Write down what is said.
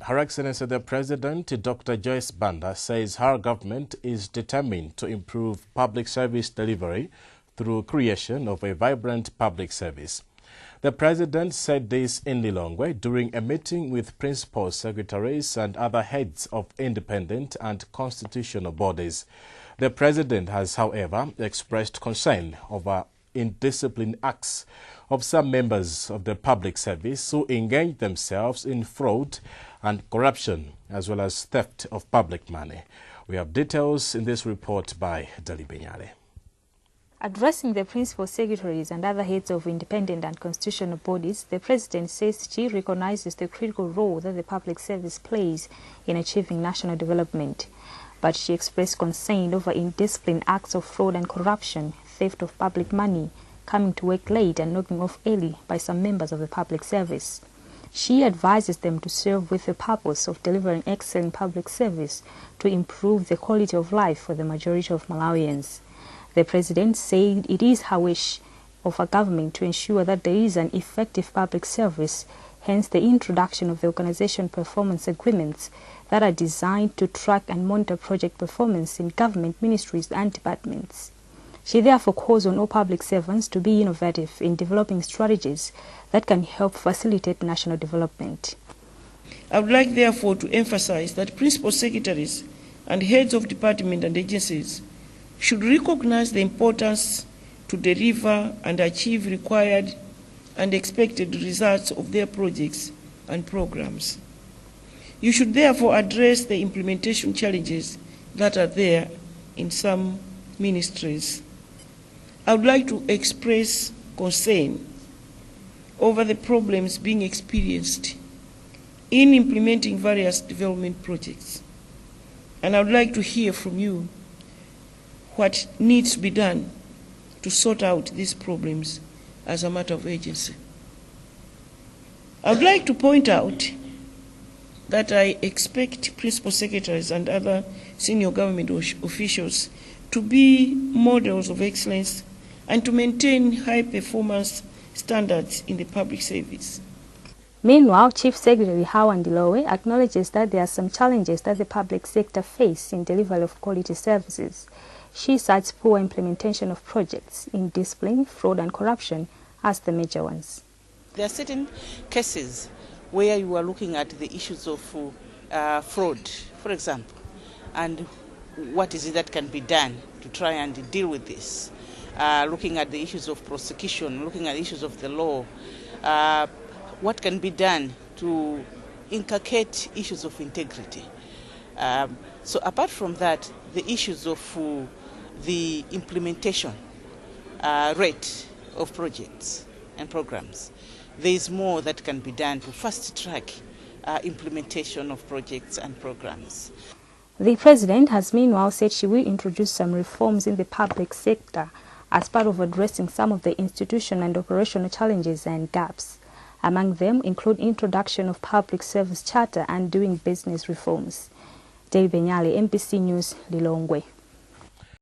Her Excellency the President, Dr. Joyce Banda, says her government is determined to improve public service delivery through creation of a vibrant public service. The President said this in Lilongwe during a meeting with principal secretaries and other heads of independent and constitutional bodies. The President has, however, expressed concern over indisciplined acts of some members of the public service who engage themselves in fraud and corruption, as well as theft of public money. We have details in this report by Dali Benyale. Addressing the principal secretaries and other heads of independent and constitutional bodies, the President says she recognizes the critical role that the public service plays in achieving national development. But she expressed concern over indisciplined acts of fraud and corruption, theft of public money, coming to work late and knocking off early by some members of the public service. She advises them to serve with the purpose of delivering excellent public service to improve the quality of life for the majority of Malawians. The President said it is her wish of a government to ensure that there is an effective public service, hence the introduction of the organization performance agreements that are designed to track and monitor project performance in government ministries and departments. She therefore calls on all public servants to be innovative in developing strategies that can help facilitate national development. I would like therefore to emphasize that principal secretaries and heads of department and agencies should recognize the importance to deliver and achieve required and expected results of their projects and programs. You should therefore address the implementation challenges that are there in some ministries. I would like to express concern over the problems being experienced in implementing various development projects. And I would like to hear from you what needs to be done to sort out these problems as a matter of urgency. I would like to point out that I expect principal secretaries and other senior government officials to be models of excellence and to maintain high performance standards in the public service. Meanwhile, Chief Secretary Howard Ndilowe acknowledges that there are some challenges that the public sector face in delivery of quality services. She cites poor implementation of projects, indiscipline, fraud and corruption as the major ones. There are certain cases where you are looking at the issues of fraud, for example, and what is it that can be done to try and deal with this. Looking at the issues of prosecution, looking at issues of the law, what can be done to inculcate issues of integrity. So apart from that, the issues of the implementation rate of projects and programs, there is more that can be done to fast track implementation of projects and programs. The President has meanwhile said she will introduce some reforms in the public sector as part of addressing some of the institutional and operational challenges and gaps. Among them include introduction of public service charter and doing business reforms. Dali Benyale, MPC News, Lilongwe.